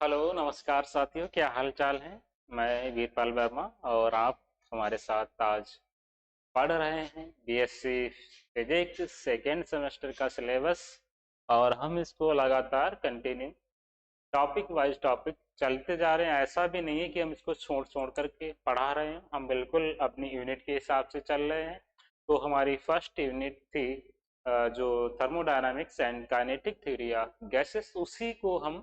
Hello नमस्कार साथियों, क्या हाल चाल है। मैं वीरपाल वर्मा और आप हमारे साथ आज पढ़ रहे हैं बीएससी फिजिक्स सेकेंड सेमेस्टर का सिलेबस। और हम इसको लगातार कंटिन्यू टॉपिक वाइज टॉपिक चलते जा रहे हैं। ऐसा भी नहीं है कि हम इसको छोड़ छोड़ करके पढ़ा रहे हैं, हम बिल्कुल अपनी यूनिट के हिसाब से चल रहे हैं। तो हमारी फर्स्ट यूनिट थी जो thermodynamics and kinetic theory of gases, उसी को हम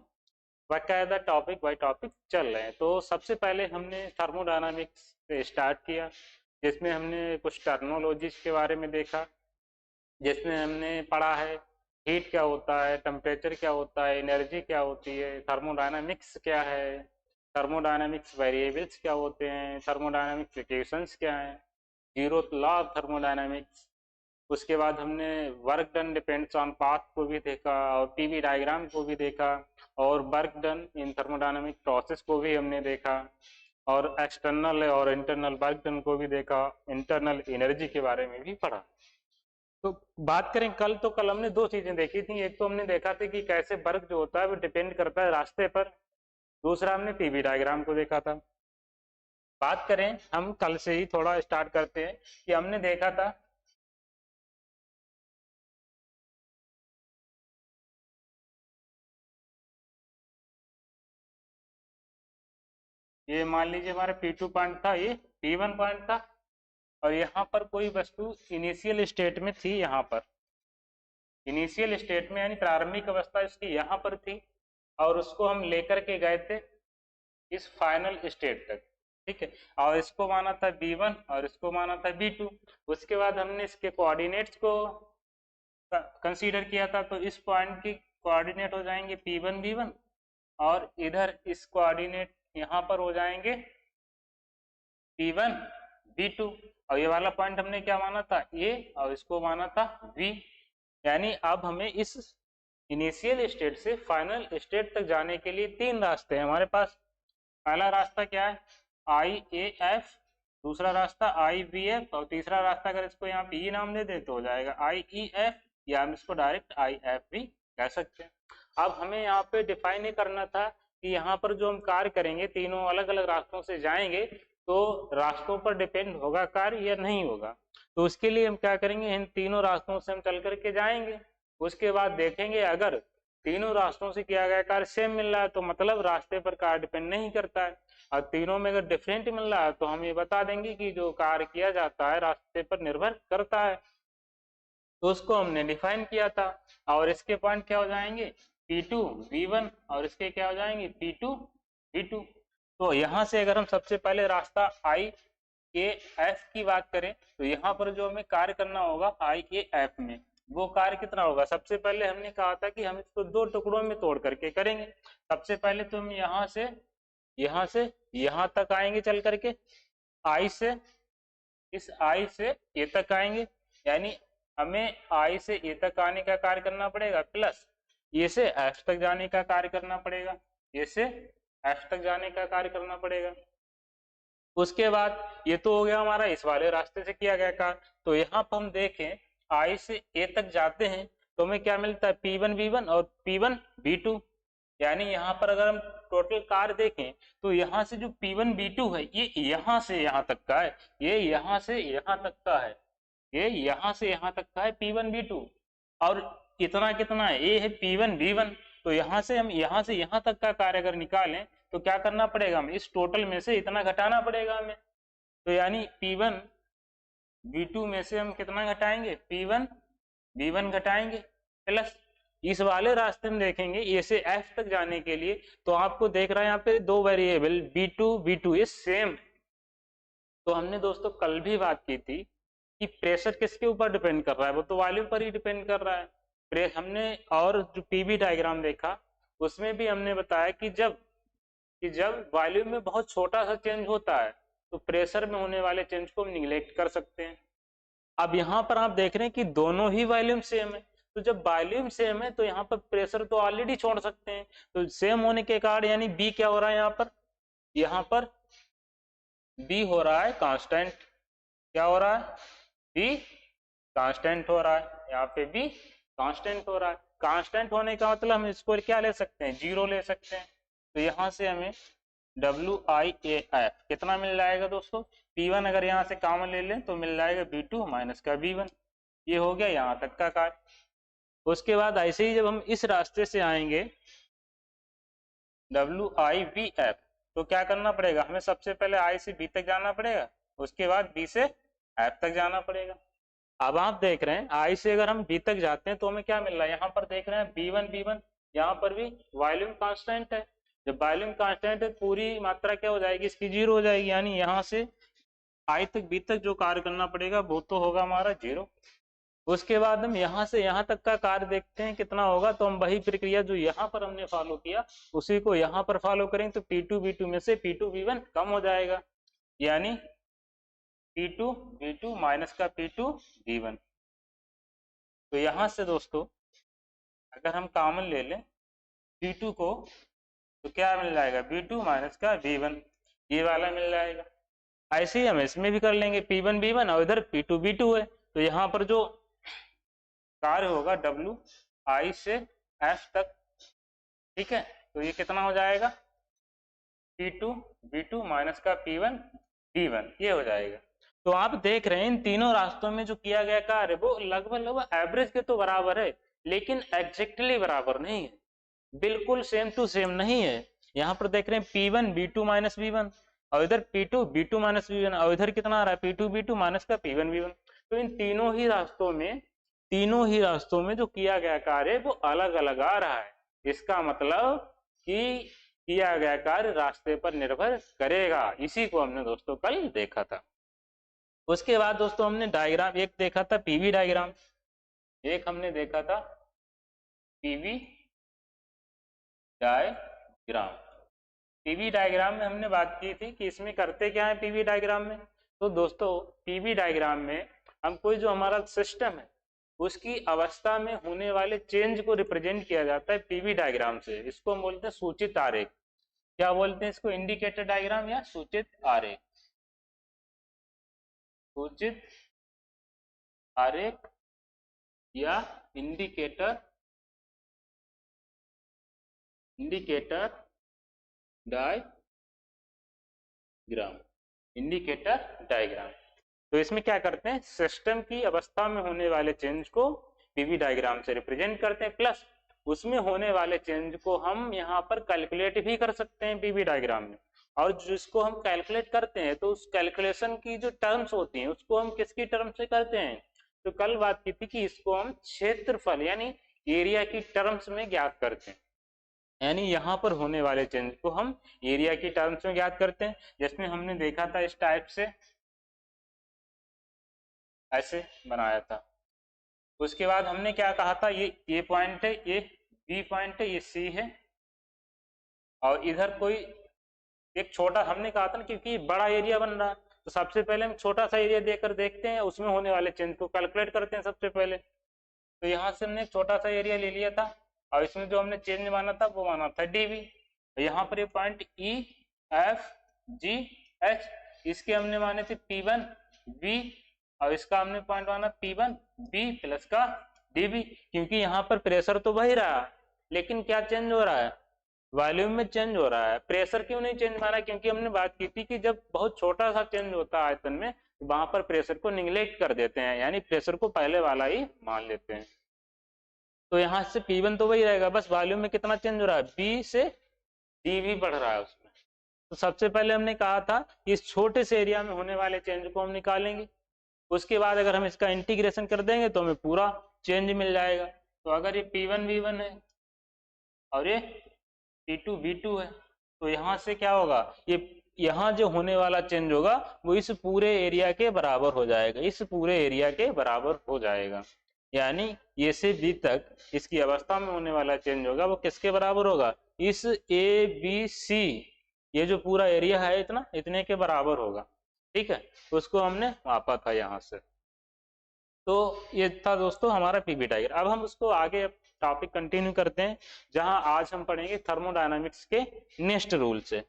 बाकायदा टॉपिक बाय टॉपिक चल रहे हैं। तो सबसे पहले हमने थर्मोडायनामिक्स से स्टार्ट किया, जिसमें हमने कुछ टर्मिनोलॉजीज के बारे में देखा, जिसमें हमने पढ़ा है हीट क्या होता है, टेम्परेचर क्या होता है, एनर्जी क्या होती है, थर्मोडायनामिक्स क्या है, थर्मोडायनामिक्स वेरिएबल्स क्या होते हैं, थर्मोडायनामिक्स इक्वेशंस क्या हैं, जीरो लॉ ऑफ थर्मोडायनामिक्स। उसके बाद हमने work done depends on path को भी देखा और पीवी डायग्राम को भी देखा, और work done in thermodynamic process को भी हमने देखा, और एक्सटर्नल और इंटरनल वर्क डन को भी देखा, इंटरनल एनर्जी के बारे में भी पढ़ा। तो बात करें कल, तो कल हमने दो चीजें देखी थी। एक तो हमने देखा था कि कैसे वर्क जो होता है वो डिपेंड करता है रास्ते पर, दूसरा हमने पीवी डायग्राम को देखा था। बात करें हम कल से ही थोड़ा स्टार्ट करते हैं कि हमने देखा था ये मान लीजिए हमारा P2 पॉइंट था, ये P1 पॉइंट था, और यहाँ पर कोई वस्तु इनिशियल स्टेट में थी। यहाँ पर इनिशियल स्टेट में यानी प्रारंभिक अवस्था इसकी यहाँ पर थी, और उसको हम लेकर के गए थे इस फाइनल स्टेट तक। ठीक है, और इसको माना था B1 और इसको माना था B2। उसके बाद हमने इसके कोऑर्डिनेट्स को कंसीडर किया था, तो इस पॉइंट की कोऑर्डिनेट हो जाएंगे P1 B1, और इधर इस कोऑर्डिनेट यहाँ पर हो जाएंगे P1 B2। और ये वाला पॉइंट हमने क्या माना था, A, और इसको माना था V। यानी अब हमें इस इनिशियल स्टेट से फाइनल स्टेट तक जाने के लिए तीन रास्ते हैं हमारे पास। पहला रास्ता क्या है, IAF, दूसरा रास्ता IBF, और तीसरा रास्ता अगर इसको यहाँ पे नाम दे दे तो हो जाएगा IEF, या हम इसको डायरेक्ट IF भी कह सकते हैं। अब हमें यहाँ पे डिफाइन ही करना था कि यहाँ पर जो हम कार्य करेंगे तीनों अलग अलग रास्तों से जाएंगे, तो रास्तों पर डिपेंड होगा कार्य या नहीं होगा। तो उसके लिए हम क्या करेंगे, इन तीनों रास्तों से हम चल करके जाएंगे। उसके बाद देखेंगे अगर तीनों रास्तों से किया गया कार्य सेम मिल रहा है तो मतलब रास्ते पर कार्य डिपेंड नहीं करता है, और तीनों में अगर डिफरेंट मिल रहा है तो हम ये बता देंगे कि जो कार्य किया जाता है रास्ते पर निर्भर करता है। तो उसको हमने डिफाइन किया था, और इसके पॉइंट क्या हो जाएंगे P2 V1, और इसके क्या हो जाएंगे P2 V2। तो यहाँ से अगर हम सबसे पहले रास्ता IAF की बात करें, तो यहाँ पर जो हमें कार्य करना होगा IAF में, वो कार्य कितना होगा। सबसे पहले हमने कहा था कि हम इसको दो टुकड़ों में तोड़ करके करेंगे। सबसे पहले तो हम यहाँ से यहाँ तक आएंगे चल करके, I से इस I से A तक आएंगे, यानी हमें I से A तक आने का कार्य करना पड़ेगा, प्लस A से F तक जाने का कार्य करना पड़ेगा, A से F तक जाने का कार्य करना पड़ेगा। उसके बाद ये तो हो गया हमारा इस वाले रास्ते से किया गया कार्य। तो यहाँ पर हम देखें I से A तक जाते हैं तो हमें क्या मिलता है P1 B1 और P1 B2। यानी यहाँ पर अगर हम टोटल कार्य देखें तो यहाँ से जो P1 B2 है ये यहाँ से यहाँ तक का है, ये यहाँ से यहाँ तक का है, ये यहाँ से यहाँ तक का है P1 B2। और इतना कितना है, ये है P1 B1। तो यहाँ से हम यहाँ से यहाँ तक का कार्य अगर निकालें तो क्या करना पड़ेगा, हमें इस टोटल में से इतना घटाना पड़ेगा हमें। तो यानी P1 B2 में से हम कितना घटाएंगे, P1 B1 घटाएंगे, प्लस इस वाले रास्ते में देखेंगे ए से एफ तक जाने के लिए, तो आपको देख रहा है यहाँ पे दो वेरिएबल B2 इज सेम। तो हमने दोस्तों कल भी बात की थी कि प्रेशर किसके ऊपर डिपेंड कर रहा है, वो तो वॉल्यूम पर ही डिपेंड कर रहा है। हमने और जो पीवी डायग्राम देखा उसमें भी हमने बताया कि जब वॉल्यूम में बहुत छोटा सा चेंज होता है तो प्रेशर में होने वाले चेंज को हम निगलेक्ट कर सकते हैं। अब यहाँ पर आप देख रहे हैं कि दोनों ही वॉल्यूम सेम है, तो जब वॉल्यूम सेम है तो यहाँ पर प्रेशर तो ऑलरेडी छोड़ सकते हैं। तो सेम होने के कारण यानी बी क्या हो रहा है, यहाँ पर बी हो रहा है कांस्टेंट। क्या हो रहा है, बी कांस्टेंट हो रहा है, यहाँ पे बी कांस्टेंट हो रहा है। कांस्टेंट होने का मतलब हम इसको क्या ले सकते हैं, जीरो ले सकते हैं। तो यहाँ से हमें WIAF कितना मिल जाएगा दोस्तों, P1 अगर यहाँ से कॉमन ले लें तो मिल जाएगा V2 माइनस का V1। ये हो गया यहाँ तक का कार्य। उसके बाद ऐसे ही जब हम इस रास्ते से आएंगे WIVF, तो क्या करना पड़ेगा, हमें सबसे पहले I से B तक जाना पड़ेगा, उसके बाद B से F तक जाना पड़ेगा। अब आप देख रहे हैं I से अगर हम B तक जाते हैं तो हमें क्या मिल रहा है, यहाँ पर देख रहे हैं B1, यहाँ पर भी वॉल्यूम कांस्टेंट है। जब वॉल्यूम कांस्टेंट है पूरी मात्रा क्या हो जाएगी, इसकी जीरो हो जाएगी, यानी यहाँ से I तक B तक जो कार्य करना पड़ेगा वो तो होगा हमारा जीरो। उसके बाद हम यहाँ से यहाँ तक का कार्य देखते हैं कितना होगा, तो हम वही प्रक्रिया जो यहाँ पर हमने फॉलो किया उसी को यहाँ पर फॉलो करेंगे, तो P2 V2 में से P2 V1 कम हो जाएगा, यानी P2 V2 माइनस का P2 V1। तो यहाँ से दोस्तों अगर हम कॉमन ले लें P2 को तो क्या मिल जाएगा, V2 माइनस का V1, ये वाला मिल जाएगा। ऐसे ही हम इसमें भी कर लेंगे, P1 V1 और इधर P2 V2 है, तो यहाँ पर जो कार्य होगा WI से F तक, ठीक है, तो ये कितना हो जाएगा, P2 V2 माइनस का P1 V1, ये हो जाएगा। तो आप देख रहे हैं इन तीनों रास्तों में जो किया गया कार्य वो लगभग एवरेज के तो बराबर है, लेकिन एग्जैक्टली बराबर नहीं है, बिल्कुल सेम टू सेम नहीं है। यहाँ पर देख रहे हैं P1 V2 माइनस V1 और इधर P2 V2 माइनस V1 और इधर कितना आ रहा है P2 V2 माइनस का P1 V1। तो इन तीनों ही रास्तों में जो किया गया कार्य वो अलग अलग आ रहा है। इसका मतलब कि किया गया कार्य रास्ते पर निर्भर करेगा। इसी को हमने दोस्तों कल देखा था। उसके बाद दोस्तों हमने डायग्राम एक देखा था, पीवी डायग्राम, एक हमने देखा था पीवी डायग्राम। पीवी डायग्राम में हमने बात की थी कि इसमें करते क्या है पीवी डायग्राम में। तो दोस्तों पीवी डायग्राम में हम कोई जो हमारा सिस्टम है उसकी अवस्था में होने वाले चेंज को रिप्रेजेंट किया जाता है पीवी डायग्राम से। इसको हम बोलते हैं सूचित आरेख। क्या बोलते हैं इसको, इंडिकेटर डायग्राम या सूचित आरेख। सूचित आरेख या इंडिकेटर डायग्राम। तो इसमें क्या करते हैं, सिस्टम की अवस्था में होने वाले चेंज को पीवी डायग्राम से रिप्रेजेंट करते हैं, प्लस उसमें होने वाले चेंज को हम यहाँ पर कैलकुलेट भी कर सकते हैं पीवी डायग्राम में। और जिसको हम कैलकुलेट करते हैं तो उस कैलकुलेशन की जो टर्म्स होती हैं उसको हम किसकी टर्म से करते हैं, तो कल बात की थी कि इसको हम क्षेत्रफल यानी एरिया की टर्म्स में ज्ञात करते हैं। यानी यहाँ पर होने वाले चेंज को हम एरिया की टर्म्स में ज्ञात करते हैं। जिसमें हमने देखा था इस टाइप से ऐसे बनाया था। उसके बाद हमने क्या कहा था, ये पॉइंट है, ये बी पॉइंट है, ये सी है, और इधर कोई एक छोटा, हमने कहा था ना क्योंकि बड़ा एरिया बन रहा है तो सबसे पहले हम छोटा सा एरिया देकर देखते हैं, उसमें होने वाले चेंज को कैलकुलेट करते हैं सबसे पहले। तो यहाँ से हमने एक छोटा सा एरिया ले लिया था और इसमें जो हमने चेंज माना था वो माना था डीवी। यहाँ पर ये point E F G H, इसके हमने माने थे P1 B और इसका हमने पॉइंट माना P1 B प्लस का डीवी। क्योंकि यहाँ पर प्रेशर तो वही रहा लेकिन क्या चेंज हो रहा है, वॉल्यूम में चेंज हो रहा है। प्रेशर क्यों नहीं चेंज माना, क्योंकि हमने बात की थी कि जब बहुत छोटा सा चेंज होता है आयतन में तो वहां पर प्रेशर को निगलेक्ट कर देते हैं, यानी प्रेशर को पहले वाला ही मान लेते हैं। तो यहाँ से P1 तो वही रहेगा, बस वॉल्यूम में कितना चेंज हो रहा है, B से DV बढ़ रहा है उसमें। तो सबसे पहले हमने कहा था कि इस छोटे से एरिया में होने वाले चेंज को हम निकालेंगे। उसके बाद अगर हम इसका इंटीग्रेशन कर देंगे तो हमें पूरा चेंज मिल जाएगा। तो अगर ये P1 V1 है और ये P2 V2 है तो यहाँ से क्या होगा, ये यहाँ जो होने वाला चेंज होगा वो इस पूरे एरिया के बराबर हो जाएगा, इस पूरे एरिया के बराबर हो जाएगा। यानी ये से बी तक इसकी अवस्था में होने वाला चेंज होगा वो किसके बराबर होगा, इस ABC, ये जो पूरा एरिया है इतना, इतने के बराबर होगा। ठीक है, उसको हमने मापा था यहाँ से। तो ये था दोस्तों हमारा पीवी डायग्राम। अब हम उसको आगे टॉपिक कंटिन्यू करते हैं जहां आज हम पढ़ेंगे थर्मोडायनामिक्स के नेक्स्ट रूल से।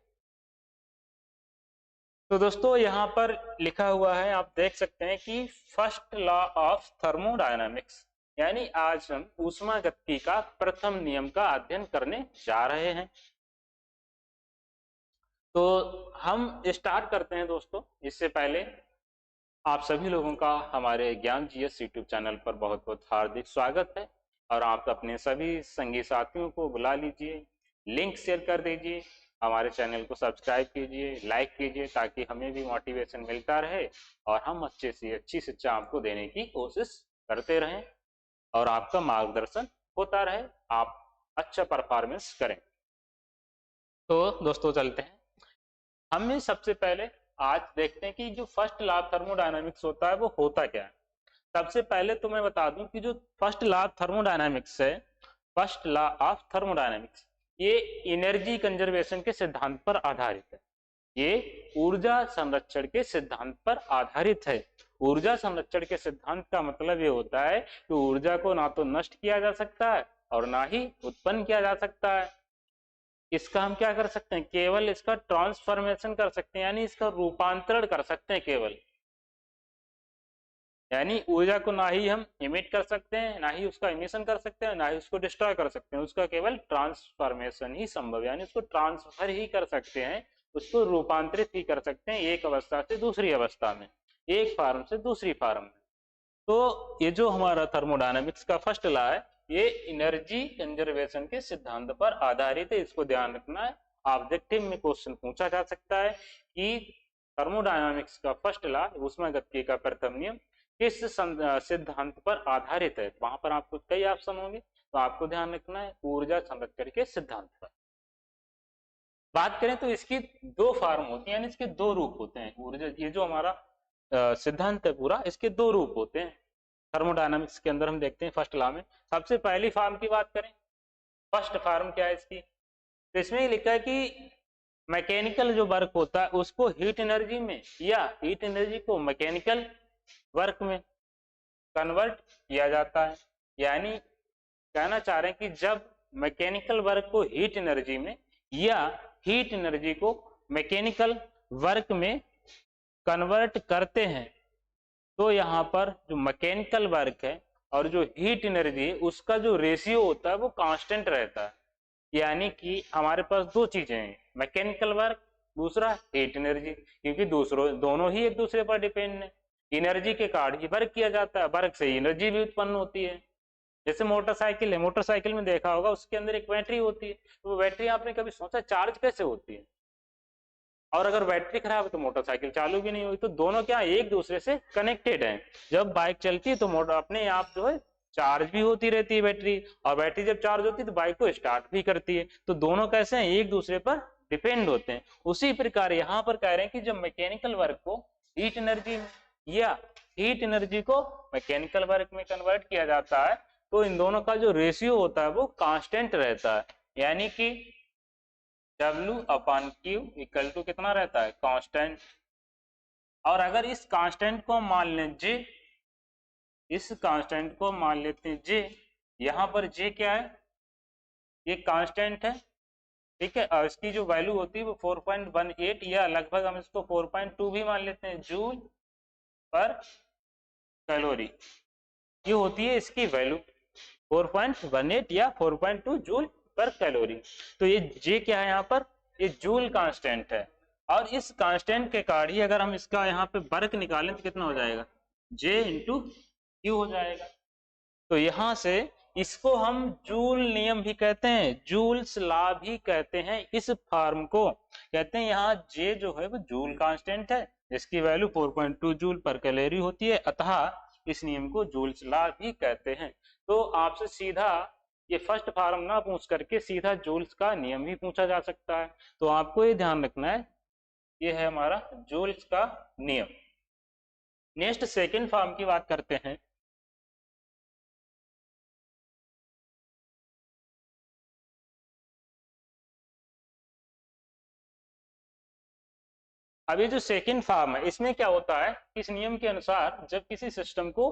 तो दोस्तों यहाँ पर लिखा हुआ है, आप देख सकते हैं कि फर्स्ट लॉ ऑफ थर्मोडायनामिक्स, यानी आज हम ऊष्मागतिकी का प्रथम नियम का अध्ययन करने जा रहे हैं। तो हम स्टार्ट करते हैं दोस्तों। इससे पहले आप सभी लोगों का हमारे ज्ञान जीएस यूट्यूब चैनल पर बहुत बहुत हार्दिक स्वागत है। और आप अपने सभी संगी साथियों को बुला लीजिए, लिंक शेयर कर दीजिए, हमारे चैनल को सब्सक्राइब कीजिए, लाइक कीजिए, ताकि हमें भी मोटिवेशन मिलता रहे और हम अच्छे से अच्छी शिक्षा आपको देने की कोशिश करते रहें और आपका मार्गदर्शन होता रहे, आप अच्छा परफॉर्मेंस करें। तो दोस्तों चलते हैं। हमें सबसे पहले आज देखते हैं कि जो फर्स्ट लॉ ऑफ थर्मोडायनामिक्स होता है वो होता क्या है। सबसे पहले तो मैं बता दूं कि जो फर्स्ट लॉ ऑफ थर्मोडायनामिक्स है, फर्स्ट लॉ ऑफ थर्मोडायनामिक्स, ये एनर्जी कंजर्वेशन के सिद्धांत पर आधारित है। ये ऊर्जा संरक्षण के सिद्धांत पर आधारित है। ऊर्जा संरक्षण के सिद्धांत का मतलब ये होता है कि ऊर्जा को ना तो नष्ट किया जा सकता है और ना ही उत्पन्न किया जा सकता है। इसका हम क्या कर सकते हैं, केवल इसका ट्रांसफॉर्मेशन कर सकते हैं, यानी इसका रूपांतरण कर सकते हैं केवल। यानी ऊर्जा को ना ही हम इमिट कर सकते हैं, ना ही उसका इमिशन कर सकते हैं, ना ही उसको डिस्ट्रॉय कर सकते हैं, उसका केवल ट्रांसफॉर्मेशन ही संभव है। यानी उसको ट्रांसफर ही कर सकते हैं, उसको रूपांतरित ही कर सकते हैं एक अवस्था से दूसरी अवस्था में, एक फॉर्म से दूसरी फॉर्म में। तो ये जो हमारा थर्मोडायनामिक्स का फर्स्ट लॉ है, ये एनर्जी कंजर्वेशन के सिद्धांत पर आधारित है। इसको ध्यान रखना है, ऑब्जेक्टिव में क्वेश्चन पूछा जा सकता है कि थर्मोडायनामिक्स का फर्स्ट लॉ, ऊष्मागतिकी का प्रथम नियम, किस सिद्धांत पर आधारित है। वहां पर आपको कई ऑप्शन होंगे, तो आपको ध्यान रखना है ऊर्जा संरक्षण के सिद्धांत पर। बात करें तो इसकी दो फॉर्म होती है, यानी इसके दो रूप होते हैं। ऊर्जा, ये जो हमारा सिद्धांत है पूरा, इसके दो रूप होते हैं थर्मोडायनामिक्स के अंदर। हम देखते हैं फर्स्ट लॉ में सबसे पहली फॉर्म की बात करें, फर्स्ट फॉर्म क्या है इसकी, तो इसमें लिखा है कि मैकेनिकल जो वर्क होता है उसको हीट एनर्जी में या हीट एनर्जी को मैकेनिकल वर्क में कन्वर्ट किया जाता है। यानी कहना चाह रहे हैं कि जब मैकेनिकल वर्क को हीट एनर्जी में या हीट एनर्जी को मैकेनिकल वर्क में कन्वर्ट करते हैं, तो यहाँ पर जो मैकेनिकल वर्क है और जो हीट एनर्जी है उसका जो रेशियो होता है वो कांस्टेंट रहता है। यानी कि हमारे पास दो चीजें हैं, मैकेनिकल वर्क, दूसरा हीट एनर्जी, क्योंकि दोनों ही एक दूसरे पर डिपेंड है। एनर्जी के कारण ही वर्क किया जाता है, वर्क से एनर्जी भी उत्पन्न होती है। जैसे मोटरसाइकिल है, मोटरसाइकिल में देखा होगा उसके अंदर एक बैटरी होती है, तो वो बैटरी आपने कभी सोचा चार्ज कैसे होती है, और अगर बैटरी खराब है तो मोटरसाइकिल चालू भी नहीं हुई। तो दोनों क्या एक दूसरे से कनेक्टेड हैं। जब बाइक चलती है तो मोटर अपने आप जो है चार्ज भी होती रहती है बैटरी, और बैटरी जब चार्ज होती है तो बाइक को स्टार्ट भी करती है। तो दोनों कैसे हैं, एक दूसरे पर डिपेंड होते हैं। उसी प्रकार यहाँ पर कह रहे हैं कि जब मैकेनिकल वर्क को हीट एनर्जी या हीट एनर्जी को मैकेनिकल वर्क में कन्वर्ट किया जाता है, तो इन दोनों का जो रेशियो होता है वो कांस्टेंट रहता है। यानी कि W/Q इक्वल टू कितना रहता है, कांस्टेंट। और अगर इस कांस्टेंट को मान लें J, इस कांस्टेंट को मान लेते हैं J, यहाँ पर J क्या है, ये कांस्टेंट है, ठीक है। और इसकी जो वैल्यू होती है वो 4.18 या लगभग हम इसको 4.2 भी मान लेते हैं, जूल पर कैलोरी, ये होती है इसकी वैल्यू 4.18 या 4.2 जूल पर कैलोरी। तो ये J क्या है यहाँ पर, ये जूल कांस्टेंट है। और इस कांस्टेंट के कारण ही अगर हम इसका यहाँ पे वर्क निकालें तो कितना हो जाएगा, J × Q हो जाएगा। तो यहाँ से इसको हम जूल नियम भी कहते हैं, जूल्स लॉ भी कहते हैं। इस फॉर्म को कहते हैं, यहाँ J जो है वो जूल कांस्टेंट है, जिसकी वैल्यू 4.2 जूल पर कैलोरी होती है, अतः इस नियम को जूल्स लॉ भी कहते हैं। तो आपसे सीधा ये फर्स्ट फॉर्म ना पूछ करके सीधा जूल्स का नियम भी पूछा जा सकता है। तो आपको ये ध्यान रखना है, ये है हमारा जूल्स का नियम। नेक्स्ट सेकंड फॉर्म की बात करते हैं। अब ये जो सेकंड फॉर्म है, इसमें क्या होता है, इस नियम के अनुसार जब किसी सिस्टम को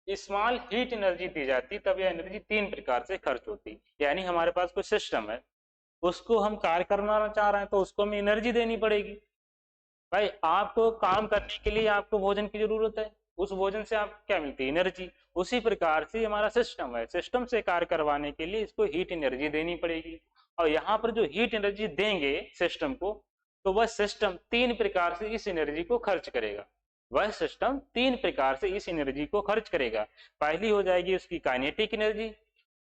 स्मॉल हीट एनर्जी दी जाती तब यह एनर्जी तीन प्रकार से खर्च होती। यानी हमारे पास कोई सिस्टम है, उसको हम कार्य करना चाह रहे हैं तो उसको हमें एनर्जी देनी पड़ेगी। भाई आपको काम करने के लिए आपको भोजन की जरूरत है, उस भोजन से आपको क्या मिलती है, एनर्जी। उसी प्रकार से हमारा सिस्टम है, सिस्टम से कार्य करवाने के लिए इसको हीट एनर्जी देनी पड़ेगी। और यहाँ पर जो हीट एनर्जी देंगे सिस्टम को, तो वह सिस्टम 3 प्रकार से इस एनर्जी को खर्च करेगा। वह सिस्टम 3 प्रकार से इस एनर्जी को खर्च करेगा। पहली हो जाएगी उसकी काइनेटिक एनर्जी,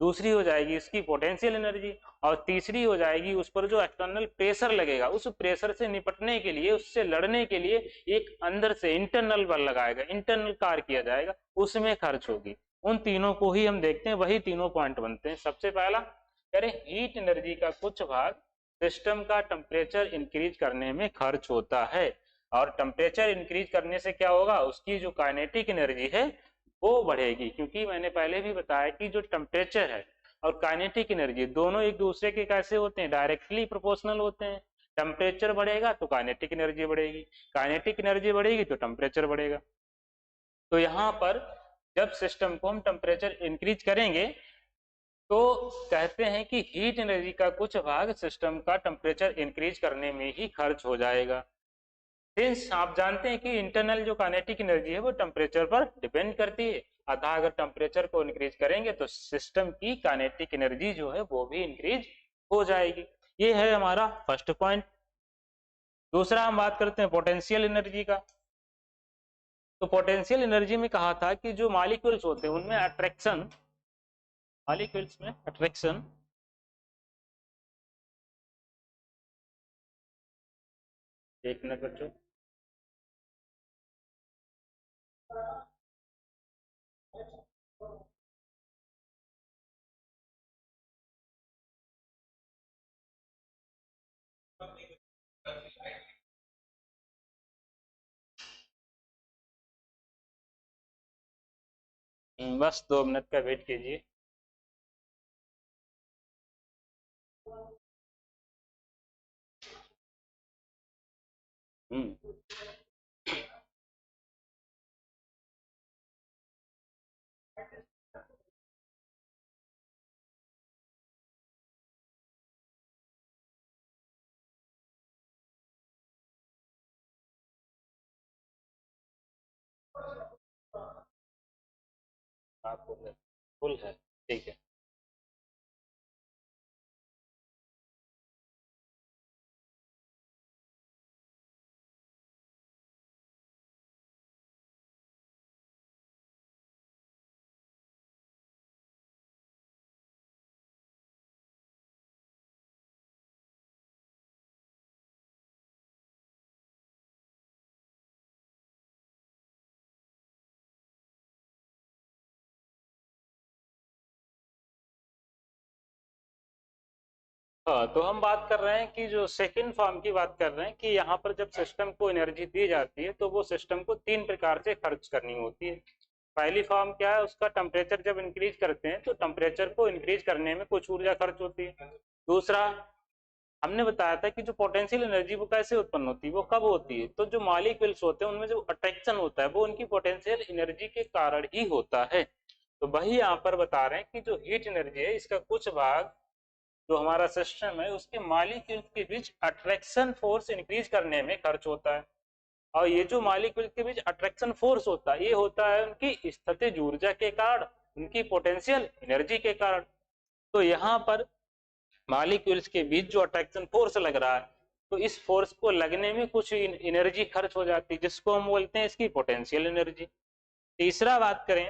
दूसरी हो जाएगी इसकी पोटेंशियल एनर्जी, और तीसरी हो जाएगी उस पर जो एक्सटर्नल प्रेशर लगेगा, उस प्रेशर से निपटने के लिए, उससे लड़ने के लिए एक अंदर से इंटरनल बल लगाएगा, इंटरनल कार्य किया जाएगा, उसमें खर्च होगी। उन तीनों को ही हम देखते हैं, वही तीनों पॉइंट बनते हैं। सबसे पहला कह रहे हीट एनर्जी का कुछ भाग सिस्टम का टेम्परेचर इंक्रीज करने में खर्च होता है, और टेम्परेचर इंक्रीज करने से क्या होगा, उसकी जो काइनेटिक एनर्जी है वो बढ़ेगी। क्योंकि मैंने पहले भी बताया कि जो टेम्परेचर है और काइनेटिक एनर्जी दोनों एक दूसरे के कैसे होते हैं, डायरेक्टली प्रोपोर्शनल होते हैं। टेम्परेचर बढ़ेगा तो काइनेटिक एनर्जी बढ़ेगी, काइनेटिक एनर्जी बढ़ेगी तो टेम्परेचर बढ़ेगा। तो यहाँ पर जब सिस्टम को हम टेम्परेचर इंक्रीज करेंगे तो कहते हैं कि हीट एनर्जी का कुछ भाग सिस्टम का टेम्परेचर इंक्रीज करने में ही खर्च हो जाएगा। सिंस आप जानते हैं कि इंटरनल जो काइनेटिक एनर्जी है वो टेम्परेचर पर डिपेंड करती है, अतः अगर टेम्परेचर को इंक्रीज करेंगे तो सिस्टम की काइनेटिक एनर्जी जो है वो भी इंक्रीज हो जाएगी। ये है हमारा फर्स्ट पॉइंट। दूसरा हम बात करते हैं पोटेंशियल एनर्जी का। तो पोटेंशियल एनर्जी में कहा था कि जो मॉलिक्यूल्स होते हैं उनमें अट्रैक्शन, मॉलिक्यूल्स में अट्रैक्शन एक मिनट बच्चों, बस 2 मिनट का वेट कीजिए। हम्म आपको फुल है, ठीक है। हाँ, तो हम बात कर रहे हैं कि जो सेकंड फॉर्म की बात कर रहे हैं कि यहाँ पर जब सिस्टम को एनर्जी दी जाती है तो वो सिस्टम को 3 प्रकार से खर्च करनी होती है। पहली फॉर्म क्या है, उसका टेम्परेचर जब इंक्रीज करते हैं तो टेम्परेचर को इंक्रीज करने में कुछ ऊर्जा खर्च होती है। दूसरा हमने बताया था कि जो पोटेंशियल एनर्जी वो कैसे उत्पन्न होती है, वो कब होती है, तो जो मॉलिक्यूल्स होते हैं उनमें जो अट्रैक्शन होता है वो उनकी पोटेंशियल एनर्जी के कारण ही होता है। तो वही यहाँ पर बता रहे हैं कि जो हीट एनर्जी है इसका कुछ भाग जो हमारा सिस्टम है उसके मॉलिक्यूल्स के बीच अट्रैक्शन फोर्स इंक्रीज करने में खर्च होता है। और ये जो मॉलिक्यूल्स के बीच अट्रैक्शन फोर्स होता है ये होता है उनकी स्थितिज ऊर्जा के कारण, उनकी पोटेंशियल एनर्जी के कारण। तो यहाँ पर मॉलिक्यूल्स के बीच जो अट्रैक्शन फोर्स लग रहा है तो इस फोर्स को लगने में कुछ एनर्जी खर्च हो जाती है जिसको हम बोलते हैं इसकी पोटेंशियल एनर्जी। तीसरा बात करें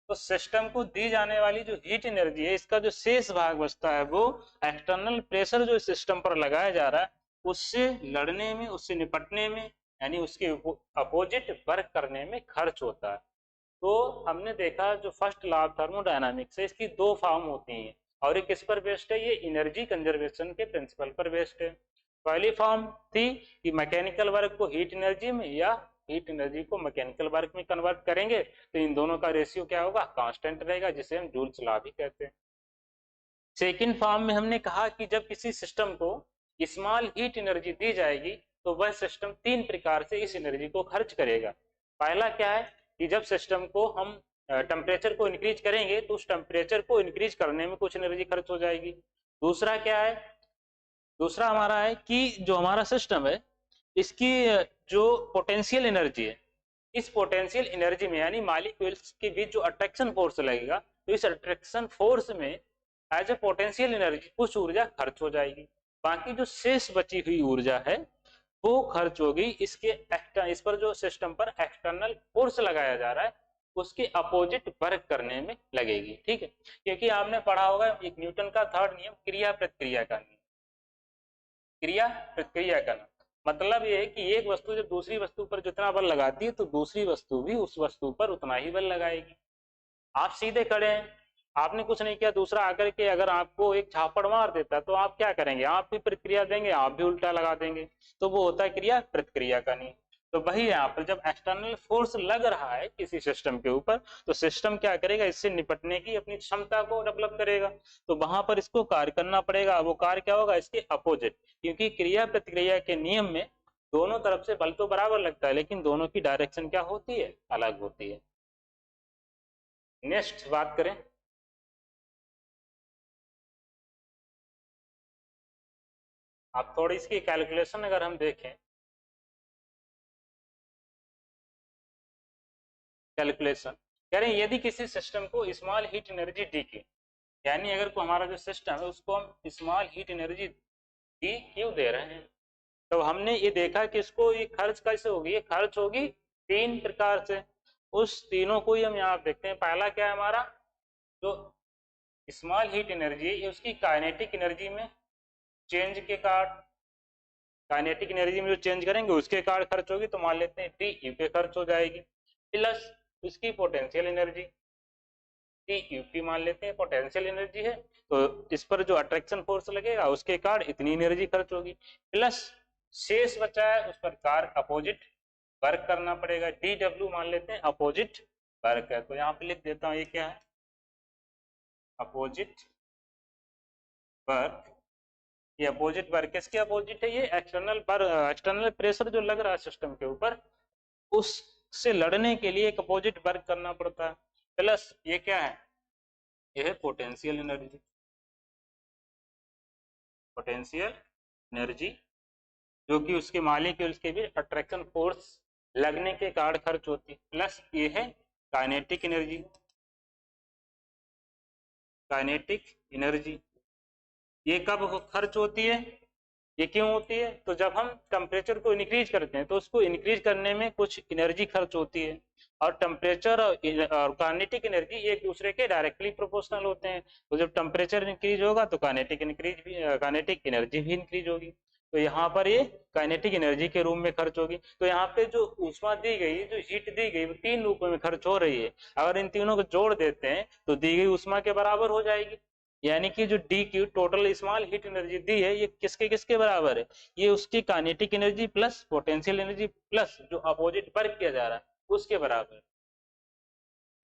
तो सिस्टम को दी जाने वाली जो हीट एनर्जी है इसका जो शेष भाग बचता है वो एक्सटर्नल प्रेशर जो सिस्टम पर लगाया जा रहा है उससे लड़ने में, उससे निपटने में, यानी उसके अपोजिट वर्क करने में खर्च होता है। तो हमने देखा जो फर्स्ट लॉ ऑफ थर्मोडायनामिक्स है इसकी 2 फॉर्म होती हैं और ये किस पर बेस्ड है, ये एनर्जी कंजर्वेशन के प्रिंसिपल पर बेस्ड है। पहली फॉर्म थी कि मैकेनिकल वर्क को हीट एनर्जी में या हीट एनर्जी को मैकेनिकल वर्क में कन्वर्ट करेंगे तो इन दोनों का रेशियो क्या होगा, कांस्टेंट रहेगा, जिसे हम जूल्स लॉ भी कहते हैं। सेकेंड फॉर्म में हमने कहा कि जब किसी सिस्टम को स्मॉल हीट एनर्जी दी जाएगी तो वह सिस्टम 3 प्रकार से इस एनर्जी को खर्च करेगा। पहला क्या है कि जब सिस्टम को हम टेम्परेचर को इंक्रीज करेंगे तो उस टेम्परेचर को इंक्रीज करने में कुछ एनर्जी खर्च हो जाएगी। दूसरा क्या है, दूसरा हमारा है कि जो हमारा सिस्टम है इसकी जो पोटेंशियल एनर्जी है, इस पोटेंशियल एनर्जी में यानी मॉलिक्यूल्स के बीच जो अट्रैक्शन फोर्स लगेगा तो इस अट्रैक्शन फोर्स में एज ए पोटेंशियल एनर्जी कुछ ऊर्जा खर्च हो जाएगी। बाकी जो शेष बची हुई ऊर्जा है वो खर्च होगी इसके इस पर जो सिस्टम पर एक्सटर्नल फोर्स लगाया जा रहा है उसके अपोजिट वर्क करने में लगेगी। ठीक है, क्योंकि आपने पढ़ा होगा एक न्यूटन का थर्ड नियम, क्रिया प्रतिक्रिया का नियम। क्रिया प्रतिक्रिया का नियम मतलब ये है कि एक वस्तु जब दूसरी वस्तु पर जितना बल लगाती है तो दूसरी वस्तु भी उस वस्तु पर उतना ही बल लगाएगी। आप सीधे खड़े हैं, आपने कुछ नहीं किया, दूसरा आकर के अगर आपको एक झापड़ मार देता तो आप क्या करेंगे, आप भी प्रतिक्रिया देंगे, आप भी उल्टा लगा देंगे। तो वो होता है क्रिया प्रतिक्रिया का नियम। तो वही यहाँ पर जब एक्सटर्नल फोर्स लग रहा है किसी सिस्टम के ऊपर तो सिस्टम क्या करेगा, इससे निपटने की अपनी क्षमता को डेवलप करेगा। तो वहां पर इसको कार्य करना पड़ेगा, वो कार्य क्या होगा, इसके अपोजिट। क्योंकि क्रिया प्रतिक्रिया के नियम में दोनों तरफ से बल तो बराबर लगता है लेकिन दोनों की डायरेक्शन क्या होती है, अलग होती है। नेक्स्ट बात करें, आप थोड़ी इसकी कैलकुलेशन अगर हम देखें, कैलकुलेशन कह रहे हैं यदि किसी सिस्टम को स्मॉल हीट एनर्जी डी की, यानी अगर को हमारा जो सिस्टम है उसको हम स्मॉल हीट एनर्जी डी क्यों दे रहे हैं, तो हमने ये देखा कि इसको ये खर्च कैसे होगी, ये खर्च होगी तीन प्रकार से। उस तीनों को ही हम यहाँ देखते हैं। पहला क्या है हमारा, जो स्मॉल हीट एनर्जी है उसकी काइनेटिक एनर्जी में चेंज के कारण, काइनेटिक एनर्जी में जो चेंज करेंगे उसके कारण खर्च होगी, तो मान लेते हैं टी यू के खर्च हो जाएगी। प्लस उसकी potential energy T U P मान लेते हैं, पोटेंशियल एनर्जी है तो इस पर जो अट्रैक्शन फोर्स लगेगा उसके कारण इतनी एनर्जी खर्च होगी। प्लस शेष बचा है उस पर कार अपोजिट वर्क करना पड़ेगा, डी डब्ल्यू मान लेते हैं अपोजिट वर्क है। तो यहाँ पे लिख देता हूँ ये क्या है, अपोजिट वर्क। ये अपोजिट वर्क किसके अपोजिट है, ये एक्सटर्नल पर एक्सटर्नल प्रेशर जो लग रहा है सिस्टम के ऊपर उससे लड़ने के लिए एक अपोजिट वर्क करना पड़ता है। प्लस ये क्या है, ये है पोटेंशियल एनर्जी, पोटेंशियल एनर्जी जो कि उसके मालिक है उसके भी अट्रैक्शन फोर्स लगने के कारण खर्च होती है। प्लस ये है काइनेटिक एनर्जी, काइनेटिक एनर्जी ये कब खर्च होती है, ये क्यों होती है, तो जब हम टेम्परेचर को इंक्रीज करते हैं तो उसको इंक्रीज करने में कुछ एनर्जी खर्च होती है। और टेम्परेचर और काइनेटिक एनर्जी एक दूसरे के डायरेक्टली प्रोपोर्शनल होते हैं। तो जब टेम्परेचर इंक्रीज होगा तो काइनेटिक इंक्रीज भी, काइनेटिक एनर्जी भी इंक्रीज होगी। तो यहाँ पर ये काइनेटिक एनर्जी के रूप में खर्च होगी। तो यहाँ पे जो ऊष्मा दी गई, जो हीट दी गई वो तीन रूपों में खर्च हो रही है। अगर इन तीनों को जोड़ देते हैं तो दी गई ऊष्मा के बराबर हो जाएगी। यानी कि जो डी की टोटल स्मॉल हीट एनर्जी दी है ये किसके किसके बराबर है, ये उसकी kinetic energy plus potential energy plus जो अपोजिट वर्क किया जा रहा है उसके बराबर।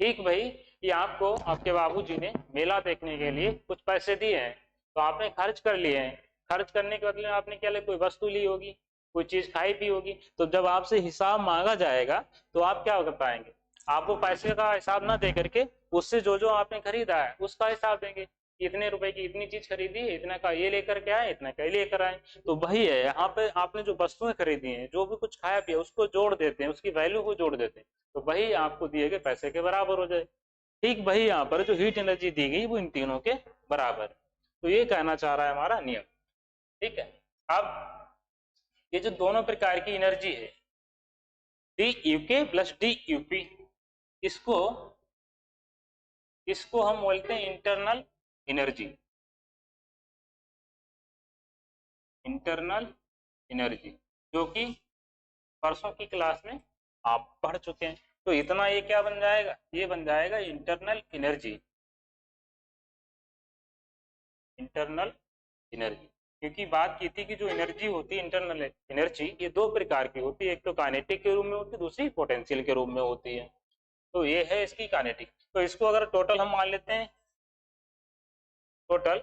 ठीक भाई, ये आपको आपके बाबूजी ने मेला देखने के लिए कुछ पैसे दिए हैं तो आपने खर्च कर लिए हैं। खर्च करने के बदले आपने क्या लिया, कोई वस्तु ली होगी, कोई चीज खाई पी होगी। तो जब आपसे हिसाब मांगा जाएगा तो आप क्या कर पाएंगे, आप वो पैसे का हिसाब ना दे करके उससे जो जो आपने खरीदा है उसका हिसाब देंगे। इतने रुपए की इतनी चीज खरीदी है, इतना का ये लेकर के आए, इतना का ये लेकर आए। तो वही है यहाँ पे आपने जो वस्तुएं खरीदी हैं, जो भी कुछ खाया पिया उसको जोड़ देते हैं, उसकी वैल्यू को जोड़ देते हैं तो वही आपको दिए गए पैसे के बराबर हो जाए। ठीक वही यहाँ पर जो हीट एनर्जी दी गई वो इन तीनों के बराबर। तो ये कहना चाह रहा है हमारा नियम। ठीक है, अब ये जो दोनों प्रकार की एनर्जी है D UK plus D UP, इसको इसको हम बोलते हैं इंटरनल एनर्जी, इंटरनल एनर्जी जो कि परसों की क्लास में आप पढ़ चुके हैं। तो इतना ये क्या बन जाएगा, ये बन जाएगा इंटरनल एनर्जी, इंटरनल एनर्जी। क्योंकि बात की थी कि जो एनर्जी होती है इंटरनल एनर्जी ये दो प्रकार की होती है, एक तो काइनेटिक के रूप में होती है, दूसरी पोटेंशियल के रूप में होती है। तो ये है इसकी काइनेटिक। तो इसको अगर टोटल हम मान लेते हैं, टोटल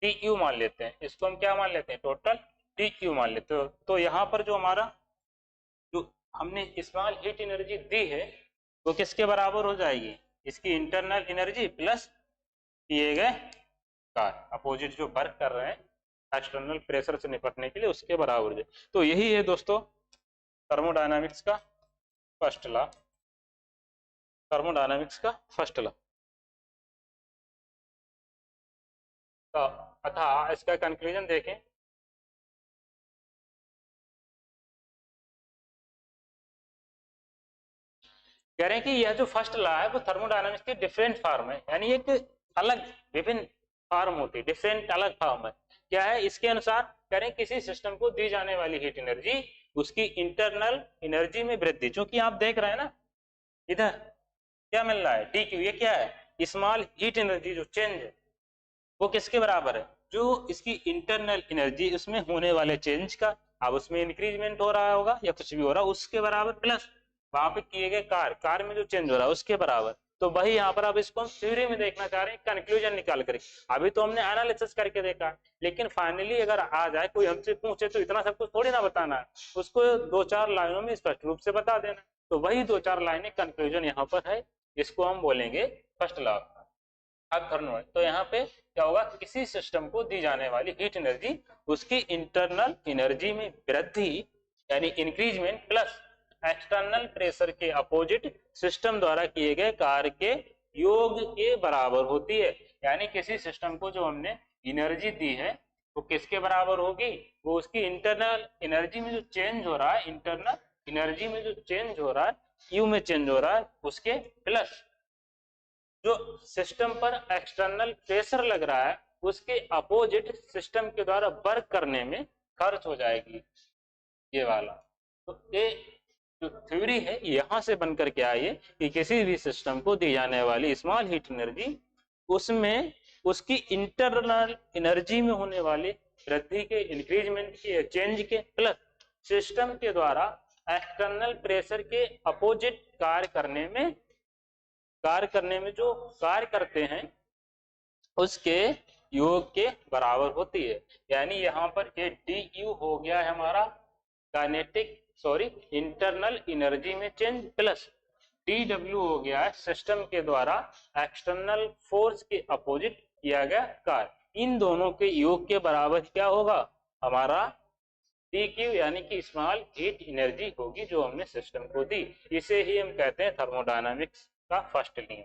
टी यू मान लेते हैं, इसको हम क्या मान लेते हैं, टोटल टी यू मान लेते हैं। तो यहाँ पर जो हमारा जो हमने स्मॉल हीट एनर्जी दी है वो किसके बराबर हो जाएगी, इसकी इंटरनल एनर्जी प्लस किए गए कार्य, अपोजिट जो वर्क कर रहे हैं एक्सटर्नल प्रेशर से निपटने के लिए उसके बराबर है। तो यही है दोस्तों थर्मोडायनामिक्स का फर्स्ट लॉ, थर्मोडायनामिक्स का फर्स्ट लॉ। तो अतः इसका कंक्लूजन देखें, कह रहे हैं कि यह जो फर्स्ट लॉ है वो थर्मोडायनामिक्स की डिफरेंट फॉर्म है, यानी एक अलग विभिन्न फॉर्म होती है, डिफरेंट अलग फॉर्म है। क्या है इसके अनुसार? कह रहे हैं किसी सिस्टम को दी जाने वाली हीट एनर्जी उसकी इंटरनल एनर्जी में वृद्धि, जो कि आप देख रहे हैं ना इधर क्या मिल रहा है डी क्यू, ये क्या है स्मॉल हीट एनर्जी जो चेंज है वो किसके बराबर है? जो इसकी इंटरनल एनर्जी उसमें होने वाले चेंज का, अब उसमें इंक्रीजमेंट हो रहा होगा या कुछ भी हो रहा है उसके बराबर, प्लस वहां पे किए गए कार्य में जो चेंज हो रहा है उसके बराबर। तो वही यहाँ पर अब इसको हम थ्योरी में देखना चाह रहे हैं, कंक्लूजन निकाल कर। अभी तो हमने एनालिसिस करके देखा, लेकिन फाइनली अगर आ जाए कोई हमसे पूछे तो इतना सब कुछ थोड़ी ना बताना है, उसको 2-4 लाइनों में स्पष्ट रूप से बता देना। तो वही 2-4 लाइनें कंक्लूजन यहाँ पर है, इसको हम बोलेंगे फर्स्ट लॉ। अब थर्मोडायनामिक्स, तो यहाँ पे क्या होगा, किसी सिस्टम को दी जाने वाली हीट एनर्जी उसकी इंटरनल एनर्जी में वृद्धि यानी इंक्रीजमेंट प्लस एक्सटर्नल प्रेशर के अपोजिट सिस्टम द्वारा किए गए कार्य के योग के बराबर होती है। यानी किसी सिस्टम को जो हमने एनर्जी दी है वो किसके बराबर होगी? वो उसकी इंटरनल एनर्जी में जो चेंज हो रहा है, इंटरनल एनर्जी में जो चेंज हो रहा है, यू में चेंज हो रहा है, उसके प्लस जो सिस्टम पर एक्सटर्नल प्रेशर लग रहा है उसके अपोजिट सिस्टम के द्वारा वर्क करने में खर्च हो जाएगी, ये वाला। तो ये जो थ्योरी है यहाँ से बनकर के आई है कि किसी भी सिस्टम को दी जाने वाली स्मॉल हीट एनर्जी उसमें उसकी इंटरनल एनर्जी में होने वाली वृद्धि के, इंक्रीजमेंट के, चेंज के, प्लस सिस्टम के द्वारा एक्सटर्नल प्रेशर के अपोजिट कार्य करने में जो कार्य करते हैं उसके योग के बराबर होती है। यानी यहाँ पर ये डी यू हो गया है हमारा इंटरनल एनर्जी में चेंज, प्लस डी डब्ल्यू हो गया है सिस्टम के द्वारा एक्सटर्नल फोर्स के अपोजिट किया गया कार्य। इन दोनों के योग के बराबर क्या होगा? हमारा डी क्यू यानी कि स्मॉल हीट एनर्जी होगी जो हमने सिस्टम को दी। इसे ही हम कहते हैं थर्मोडायनामिक्स का फर्स्ट नियम।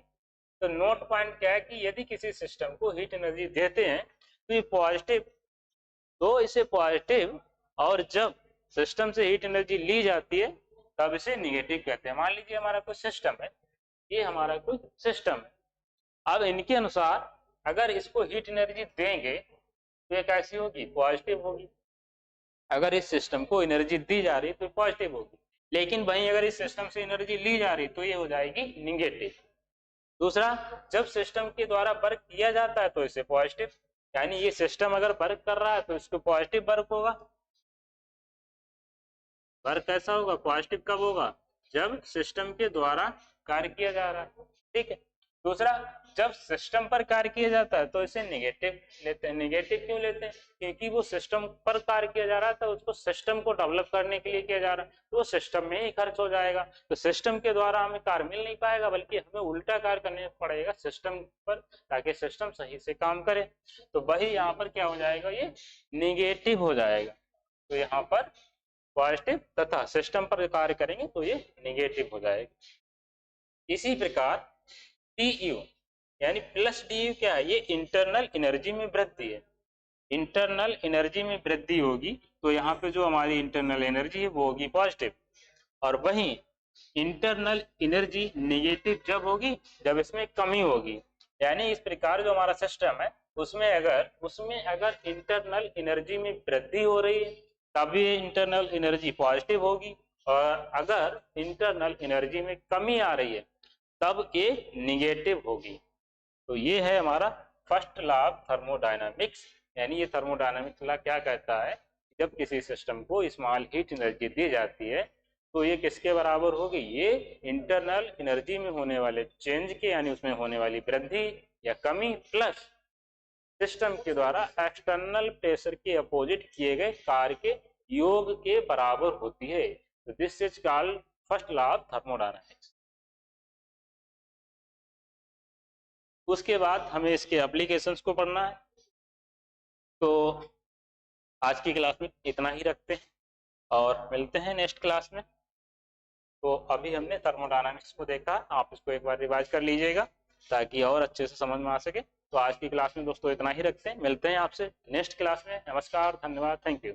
तो नोट पॉइंट क्या है कि यदि किसी सिस्टम को हीट एनर्जी देते हैं तो ये पॉजिटिव, तो इसे पॉजिटिव, और जब सिस्टम से हीट एनर्जी ली जाती है तब इसे निगेटिव कहते हैं। मान लीजिए हमारा कोई सिस्टम है, ये हमारा कोई सिस्टम है, अब इनके अनुसार अगर इसको हीट एनर्जी देंगे तो ये कैसी होगी? पॉजिटिव होगी। अगर इस सिस्टम को एनर्जी दी जा रही तो पॉजिटिव होगी, लेकिन वहीं अगर इस सिस्टम से एनर्जी ली जा रही तो ये हो जाएगी निगेटिव। दूसरा, जब सिस्टम के द्वारा वर्क किया जाता है तो इसे पॉजिटिव, यानी ये सिस्टम अगर वर्क कर रहा है तो इसको पॉजिटिव वर्क होगा। वर्क कैसा होगा? पॉजिटिव कब होगा? जब सिस्टम के द्वारा कार्य किया जा रहा है, ठीक है। दूसरा, जब सिस्टम पर कार्य किया जाता है तो इसे नेगेटिव लेते हैं। नेगेटिव क्यों लेते हैं? क्योंकि वो सिस्टम पर कार्य किया जा रहा था, उसको सिस्टम को डेवलप करने के लिए किया जा रहा है, तो वो सिस्टम में ही खर्च हो जाएगा, तो सिस्टम के द्वारा हमें कार्य मिल नहीं पाएगा, बल्कि हमें उल्टा कार्य करने पड़ेगा सिस्टम पर ताकि सिस्टम सही से काम करे। तो वही यहाँ पर क्या हो जाएगा? ये निगेटिव हो जाएगा। तो यहाँ पर पॉजिटिव तथा सिस्टम पर कार्य करेंगे तो ये निगेटिव हो जाएगा। इसी प्रकार डी यू यानी प्लस डी यू क्या है? ये इंटरनल एनर्जी में वृद्धि है। इंटरनल एनर्जी में वृद्धि होगी तो यहाँ पे जो हमारी इंटरनल एनर्जी है वो होगी पॉजिटिव, और वहीं इंटरनल एनर्जी नेगेटिव जब होगी जब इसमें कमी होगी। यानी इस प्रकार जो हमारा सिस्टम है उसमें अगर इंटरनल एनर्जी में वृद्धि हो रही है तब ये इंटरनल एनर्जी पॉजिटिव होगी, और अगर इंटरनल एनर्जी में कमी आ रही है तब ये निगेटिव होगी। तो ये है हमारा फर्स्ट लॉ ऑफ थर्मोडायनामिक्स। यानी ये थर्मोडायनामिक्स लॉ क्या कहता है? जब किसी सिस्टम को स्मॉल हीट एनर्जी दी जाती है तो ये किसके बराबर होगी? ये इंटरनल एनर्जी में होने वाले चेंज के, यानी उसमें होने वाली वृद्धि या कमी, प्लस सिस्टम के द्वारा एक्सटर्नल प्रेशर के अपोजिट किए गए कार्य के योग के बराबर होती है। तो this is called first law of thermodynamics. उसके बाद हमें इसके एप्लीकेशंस को पढ़ना है। तो आज की क्लास में इतना ही रखते हैं और मिलते हैं नेक्स्ट क्लास में। तो अभी हमने थर्मोडायनामिक्स को देखा, आप इसको एक बार रिवाइज कर लीजिएगा ताकि और अच्छे से समझ में आ सके। तो आज की क्लास में दोस्तों इतना ही रखते हैं, मिलते हैं आपसे नेक्स्ट क्लास में। नमस्कार, धन्यवाद, थैंक यू।